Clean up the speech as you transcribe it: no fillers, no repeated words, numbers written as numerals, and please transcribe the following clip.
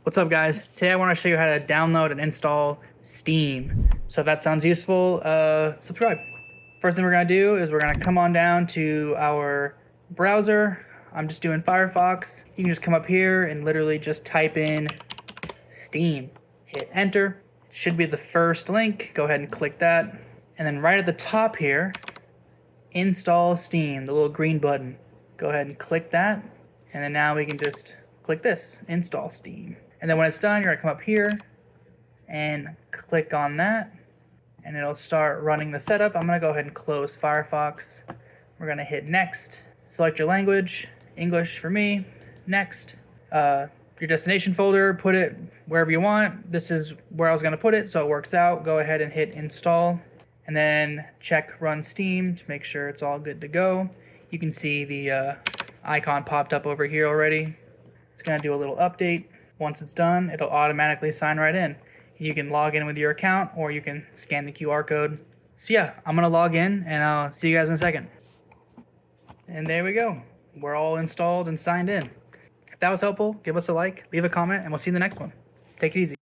What's up, guys? Today I want to show you how to download and install Steam. So if that sounds useful, subscribe. First thing we're going to do is we're going to come on down to our browser. I'm just doing Firefox. You can just come up here and literally just type in Steam. Hit enter. It should be the first link. Go ahead and click that. And then right at the top here, install Steam, the little green button. Go ahead and click that. And then now we can just click this, install Steam. And then when it's done, you're gonna come up here and click on that, and it'll start running the setup. I'm gonna go ahead and close Firefox. We're gonna hit next. Select your language, English for me, next. Your destination folder, put it wherever you want. This is where I was gonna put it, so it works out. Go ahead and hit install, and then check run Steam to make sure it's all good to go. You can see the icon popped up over here already. It's gonna do a little update. Once it's done, it'll automatically sign right in. You can log in with your account, or you can scan the QR code. So yeah, I'm gonna log in and I'll see you guys in a second. And there we go. We're all installed and signed in. If that was helpful, give us a like, leave a comment, and we'll see you in the next one. Take it easy.